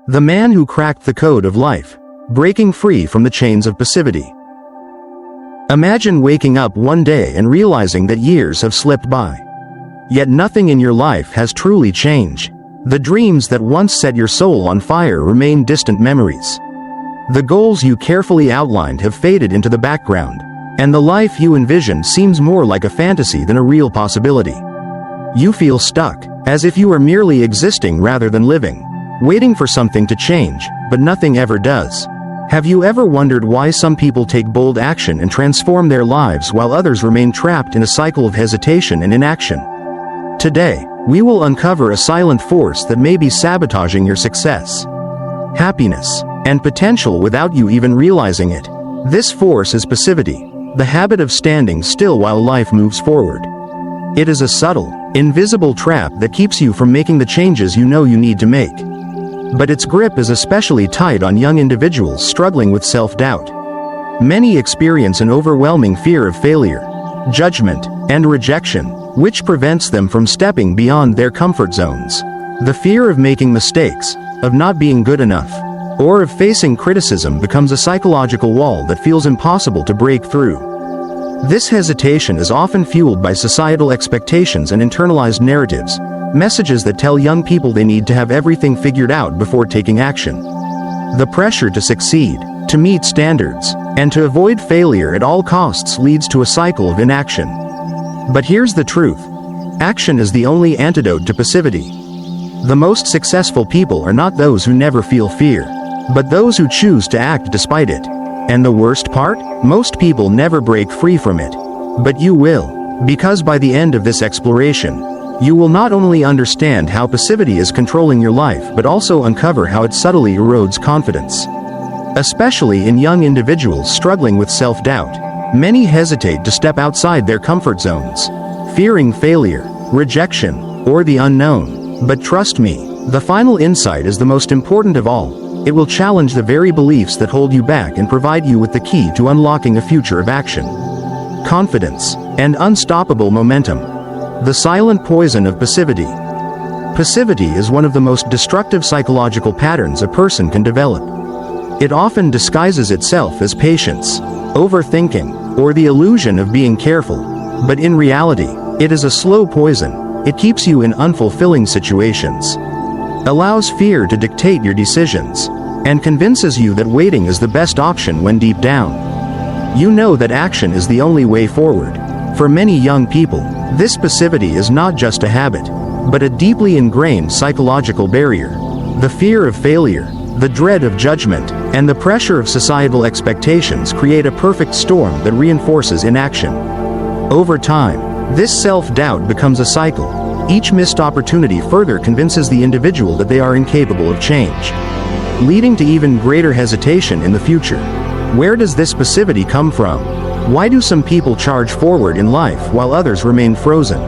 The man who cracked the code of life, breaking free from the chains of passivity. Imagine waking up one day and realizing that years have slipped by. Yet nothing in your life has truly changed. The dreams that once set your soul on fire remain distant memories. The goals you carefully outlined have faded into the background, and the life you envision seems more like a fantasy than a real possibility. You feel stuck, as if you are merely existing rather than living, waiting for something to change, but nothing ever does. Have you ever wondered why some people take bold action and transform their lives while others remain trapped in a cycle of hesitation and inaction? Today, we will uncover a silent force that may be sabotaging your success, happiness, and potential without you even realizing it. This force is passivity, the habit of standing still while life moves forward. It is a subtle, invisible trap that keeps you from making the changes you know you need to make. But its grip is especially tight on young individuals struggling with self-doubt. Many experience an overwhelming fear of failure, judgment, and rejection, which prevents them from stepping beyond their comfort zones. The fear of making mistakes, of not being good enough, or of facing criticism becomes a psychological wall that feels impossible to break through. This hesitation is often fueled by societal expectations and internalized narratives, messages that tell young people they need to have everything figured out before taking action. The pressure to succeed, to meet standards, and to avoid failure at all costs leads to a cycle of inaction. But here's the truth. Action is the only antidote to passivity. The most successful people are not those who never feel fear, but those who choose to act despite it. And the worst part? Most people never break free from it. But you will, because by the end of this exploration, you will not only understand how passivity is controlling your life but also uncover how it subtly erodes confidence. Especially in young individuals struggling with self-doubt, many hesitate to step outside their comfort zones, fearing failure, rejection, or the unknown. But trust me, the final insight is the most important of all. It will challenge the very beliefs that hold you back and provide you with the key to unlocking a future of action, confidence, and unstoppable momentum. The silent poison of passivity. Passivity is one of the most destructive psychological patterns a person can develop. It often disguises itself as patience, overthinking, or the illusion of being careful, but in reality, it is a slow poison. It keeps you in unfulfilling situations, allows fear to dictate your decisions, and convinces you that waiting is the best option when deep down, you know that action is the only way forward. For many young people, this passivity is not just a habit, but a deeply ingrained psychological barrier. The fear of failure, the dread of judgment, and the pressure of societal expectations create a perfect storm that reinforces inaction. Over time, this self-doubt becomes a cycle. Each missed opportunity further convinces the individual that they are incapable of change, leading to even greater hesitation in the future. Where does this passivity come from? Why do some people charge forward in life while others remain frozen,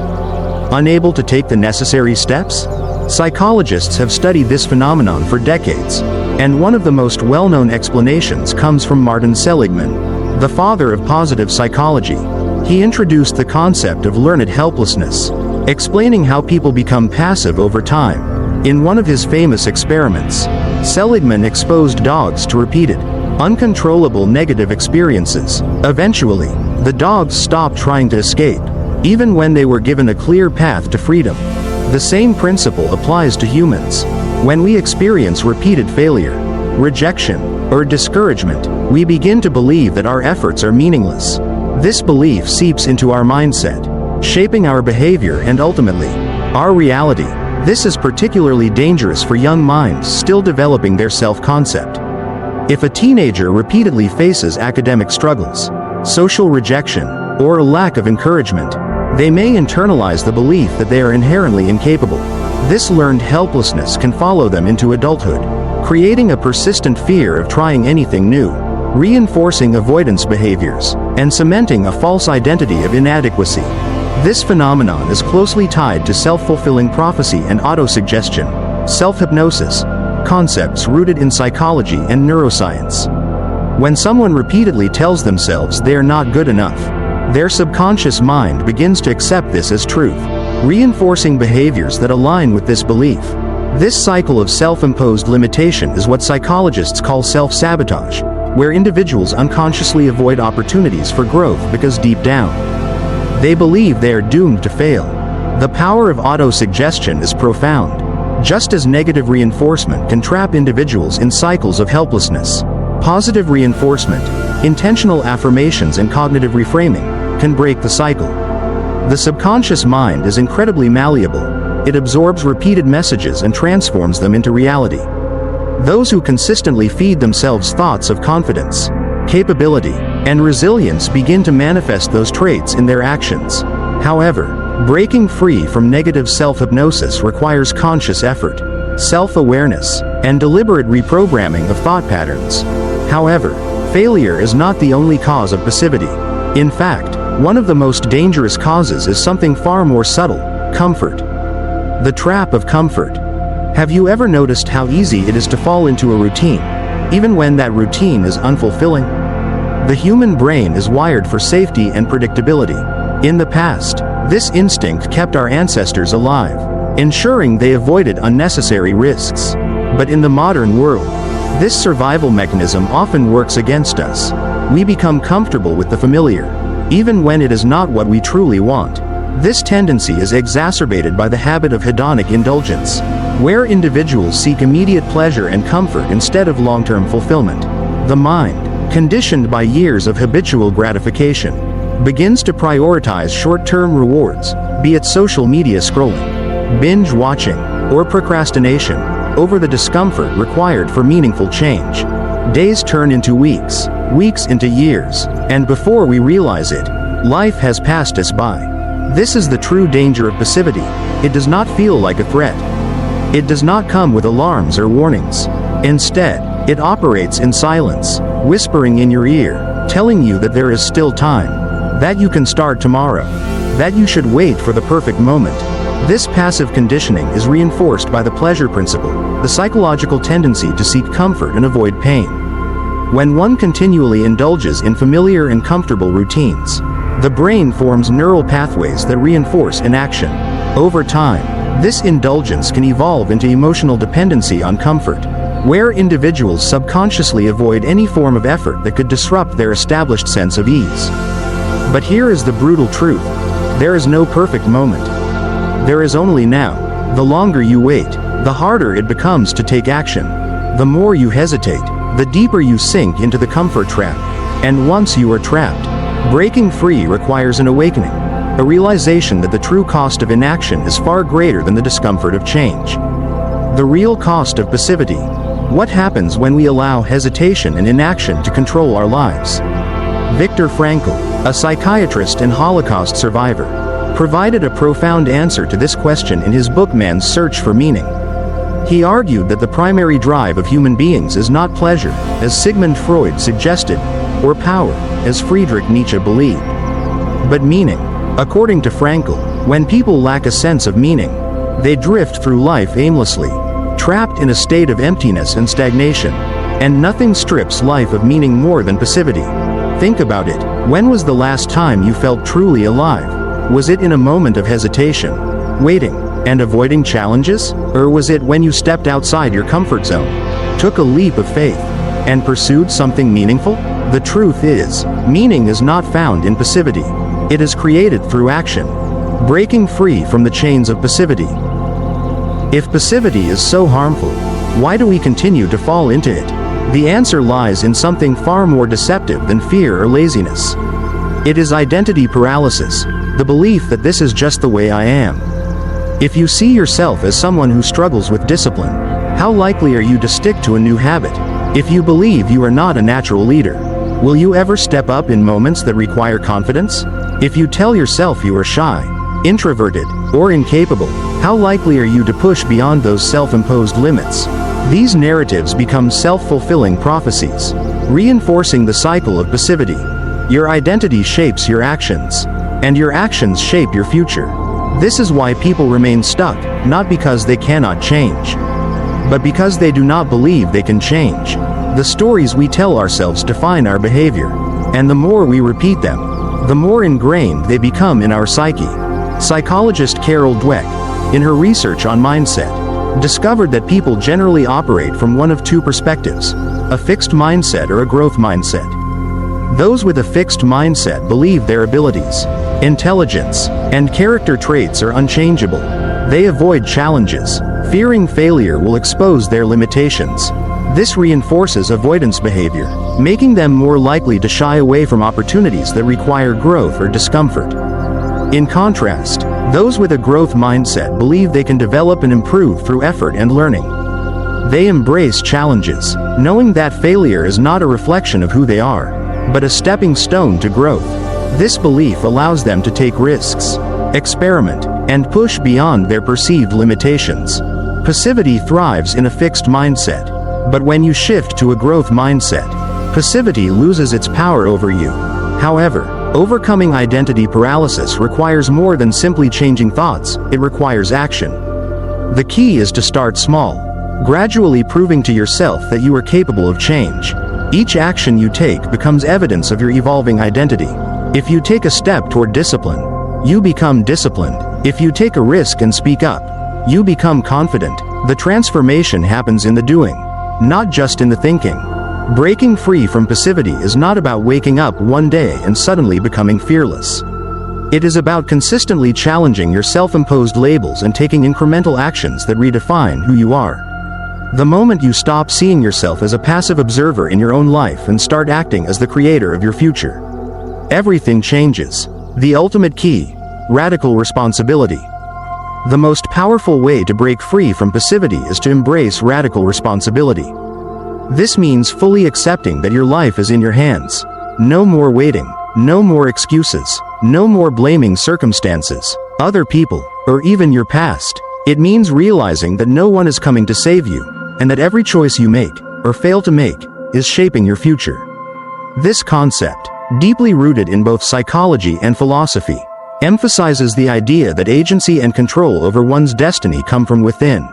unable to take the necessary steps? Psychologists have studied this phenomenon for decades, and one of the most well-known explanations comes from Martin Seligman, the father of positive psychology. He introduced the concept of learned helplessness, explaining how people become passive over time. In one of his famous experiments, Seligman exposed dogs to repeated, uncontrollable negative experiences. Eventually, the dogs stopped trying to escape, even when they were given a clear path to freedom. The same principle applies to humans. When we experience repeated failure, rejection, or discouragement, we begin to believe that our efforts are meaningless. This belief seeps into our mindset, shaping our behavior and ultimately, our reality. This is particularly dangerous for young minds still developing their self-concept. If a teenager repeatedly faces academic struggles, social rejection, or a lack of encouragement, they may internalize the belief that they are inherently incapable. This learned helplessness can follow them into adulthood, creating a persistent fear of trying anything new, reinforcing avoidance behaviors, and cementing a false identity of inadequacy. This phenomenon is closely tied to self-fulfilling prophecy and autosuggestion, self-hypnosis, concepts rooted in psychology and neuroscience. When someone repeatedly tells themselves they are not good enough, their subconscious mind begins to accept this as truth, reinforcing behaviors that align with this belief. This cycle of self-imposed limitation is what psychologists call self-sabotage, where individuals unconsciously avoid opportunities for growth because deep down, they believe they are doomed to fail. The power of autosuggestion is profound. Just as negative reinforcement can trap individuals in cycles of helplessness, positive reinforcement, intentional affirmations and cognitive reframing can break the cycle. The subconscious mind is incredibly malleable. It absorbs repeated messages and transforms them into reality. Those who consistently feed themselves thoughts of confidence, capability, and resilience begin to manifest those traits in their actions. However, breaking free from negative self-hypnosis requires conscious effort, self-awareness, and deliberate reprogramming of thought patterns. However, failure is not the only cause of passivity. In fact, one of the most dangerous causes is something far more subtle: comfort. The trap of comfort. Have you ever noticed how easy it is to fall into a routine, even when that routine is unfulfilling? The human brain is wired for safety and predictability. In the past, this instinct kept our ancestors alive, ensuring they avoided unnecessary risks. But in the modern world, this survival mechanism often works against us. We become comfortable with the familiar, even when it is not what we truly want. This tendency is exacerbated by the habit of hedonic indulgence, where individuals seek immediate pleasure and comfort instead of long-term fulfillment. The mind, conditioned by years of habitual gratification, begins to prioritize short-term rewards, be it social media scrolling, binge watching, or procrastination, over the discomfort required for meaningful change. Days turn into weeks, weeks into years, and before we realize it, life has passed us by. This is the true danger of passivity. It does not feel like a threat. It does not come with alarms or warnings. Instead, it operates in silence, whispering in your ear, telling you that there is still time, that you can start tomorrow, that you should wait for the perfect moment. This passive conditioning is reinforced by the pleasure principle, the psychological tendency to seek comfort and avoid pain. When one continually indulges in familiar and comfortable routines, the brain forms neural pathways that reinforce inaction. Over time, this indulgence can evolve into emotional dependency on comfort, where individuals subconsciously avoid any form of effort that could disrupt their established sense of ease. But here is the brutal truth: there is no perfect moment. There is only now. The longer you wait, the harder it becomes to take action. The more you hesitate, the deeper you sink into the comfort trap. And once you are trapped, breaking free requires an awakening, a realization that the true cost of inaction is far greater than the discomfort of change. The real cost of passivity. What happens when we allow hesitation and inaction to control our lives? Viktor Frankl, a psychiatrist and Holocaust survivor, provided a profound answer to this question in his book Man's Search for Meaning. He argued that the primary drive of human beings is not pleasure, as Sigmund Freud suggested, or power, as Friedrich Nietzsche believed, but meaning. According to Frankl, when people lack a sense of meaning, they drift through life aimlessly, trapped in a state of emptiness and stagnation, and nothing strips life of meaning more than passivity. Think about it. When was the last time you felt truly alive? Was it in a moment of hesitation, waiting, and avoiding challenges? Or was it when you stepped outside your comfort zone, took a leap of faith, and pursued something meaningful? The truth is, meaning is not found in passivity. It is created through action, breaking free from the chains of passivity. If passivity is so harmful, why do we continue to fall into it? The answer lies in something far more deceptive than fear or laziness. It is identity paralysis, the belief that this is just the way I am. If you see yourself as someone who struggles with discipline, how likely are you to stick to a new habit? If you believe you are not a natural leader, will you ever step up in moments that require confidence? If you tell yourself you are shy, introverted, or incapable, how likely are you to push beyond those self-imposed limits? These narratives become self-fulfilling prophecies, reinforcing the cycle of passivity. Your identity shapes your actions, and your actions shape your future. This is why people remain stuck, not because they cannot change, but because they do not believe they can change. The stories we tell ourselves define our behavior, and the more we repeat them, the more ingrained they become in our psyche. Psychologist Carol Dweck, in her research on mindset, discovered that people generally operate from one of two perspectives: a fixed mindset or a growth mindset. Those with a fixed mindset believe their abilities, intelligence, and character traits are unchangeable. They avoid challenges, fearing failure will expose their limitations. This reinforces avoidance behavior, making them more likely to shy away from opportunities that require growth or discomfort. In contrast, those with a growth mindset believe they can develop and improve through effort and learning. They embrace challenges, knowing that failure is not a reflection of who they are, but a stepping stone to growth. This belief allows them to take risks, experiment, and push beyond their perceived limitations. Passivity thrives in a fixed mindset, but when you shift to a growth mindset, passivity loses its power over you. However, overcoming identity paralysis requires more than simply changing thoughts, it requires action. The key is to start small, gradually proving to yourself that you are capable of change. Each action you take becomes evidence of your evolving identity. If you take a step toward discipline, you become disciplined. If you take a risk and speak up, you become confident. The transformation happens in the doing, not just in the thinking. Breaking free from passivity is not about waking up one day and suddenly becoming fearless. It is about consistently challenging your self-imposed labels and taking incremental actions that redefine who you are. The moment you stop seeing yourself as a passive observer in your own life and start acting as the creator of your future, everything changes. The ultimate key: radical responsibility. The most powerful way to break free from passivity is to embrace radical responsibility. This means fully accepting that your life is in your hands. No more waiting, no more excuses, no more blaming circumstances, other people, or even your past. It means realizing that no one is coming to save you, and that every choice you make, or fail to make, is shaping your future. This concept, deeply rooted in both psychology and philosophy, emphasizes the idea that agency and control over one's destiny come from within,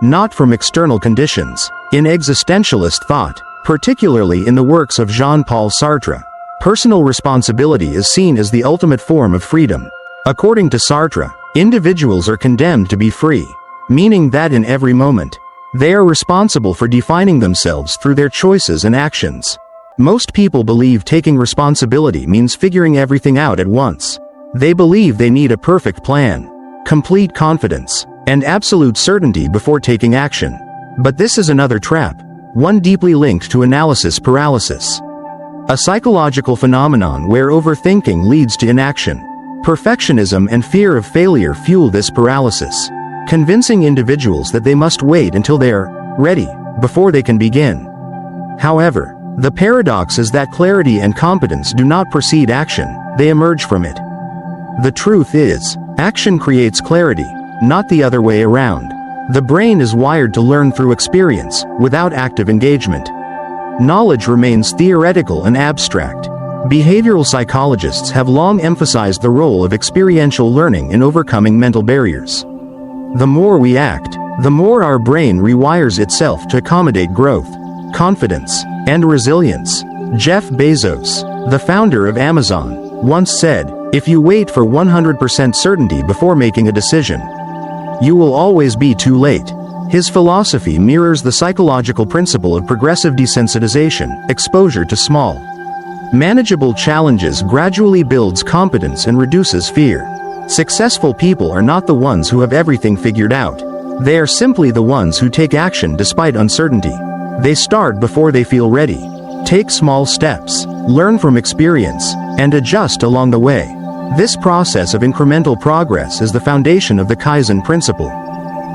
not from external conditions. In existentialist thought, particularly in the works of Jean-Paul Sartre, personal responsibility is seen as the ultimate form of freedom. According to Sartre, individuals are condemned to be free, meaning that in every moment, they are responsible for defining themselves through their choices and actions. Most people believe taking responsibility means figuring everything out at once. They believe they need a perfect plan, complete confidence, and absolute certainty before taking action. But this is another trap, one deeply linked to analysis paralysis. A psychological phenomenon where overthinking leads to inaction. Perfectionism and fear of failure fuel this paralysis, convincing individuals that they must wait until they are ready before they can begin. However, the paradox is that clarity and competence do not precede action, they emerge from it. The truth is, action creates clarity, not the other way around. The brain is wired to learn through experience, without active engagement. Knowledge remains theoretical and abstract. Behavioral psychologists have long emphasized the role of experiential learning in overcoming mental barriers. The more we act, the more our brain rewires itself to accommodate growth, confidence, and resilience. Jeff Bezos, the founder of Amazon, once said, "If you wait for 100% certainty before making a decision, you will always be too late." His philosophy mirrors the psychological principle of progressive desensitization. Exposure to small, manageable challenges gradually builds competence and reduces fear. Successful people are not the ones who have everything figured out. They are simply the ones who take action despite uncertainty. They start before they feel ready, take small steps, learn from experience, and adjust along the way. This process of incremental progress is the foundation of the Kaizen principle,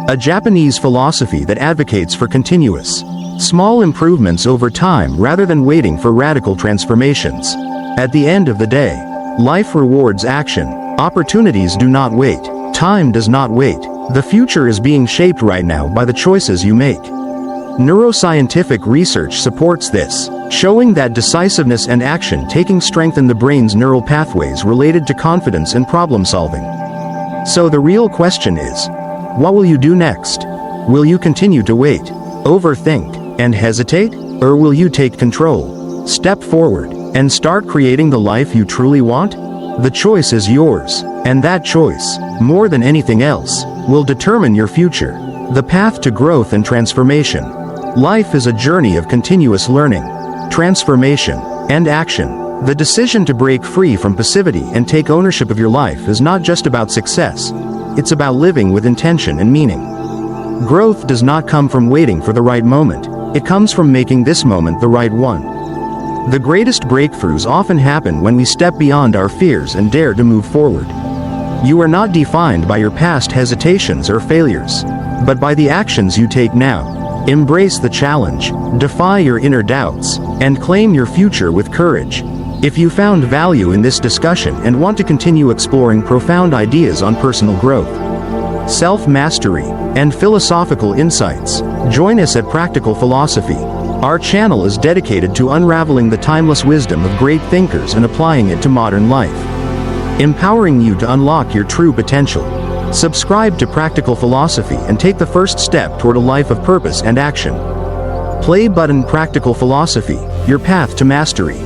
a Japanese philosophy that advocates for continuous, small improvements over time rather than waiting for radical transformations. At the end of the day, life rewards action. Opportunities do not wait. Time does not wait. The future is being shaped right now by the choices you make. Neuroscientific research supports this, showing that decisiveness and action-taking strengthen the brain's neural pathways related to confidence and problem-solving. So the real question is, what will you do next? Will you continue to wait, overthink, and hesitate? Or will you take control, step forward, and start creating the life you truly want? The choice is yours, and that choice, more than anything else, will determine your future. The path to growth and transformation. Life is a journey of continuous learning, transformation, and action. The decision to break free from passivity and take ownership of your life is not just about success. It's about living with intention and meaning. Growth does not come from waiting for the right moment. It comes from making this moment the right one. The greatest breakthroughs often happen when we step beyond our fears and dare to move forward. You are not defined by your past hesitations or failures, but by the actions you take now. Embrace the challenge, defy your inner doubts, and claim your future with courage. If you found value in this discussion and want to continue exploring profound ideas on personal growth, self-mastery, and philosophical insights, join us at Practical Philosophy. Our channel is dedicated to unraveling the timeless wisdom of great thinkers and applying it to modern life, empowering you to unlock your true potential. Subscribe to Practical Philosophy and take the first step toward a life of purpose and action. Play button. Practical Philosophy, your path to mastery.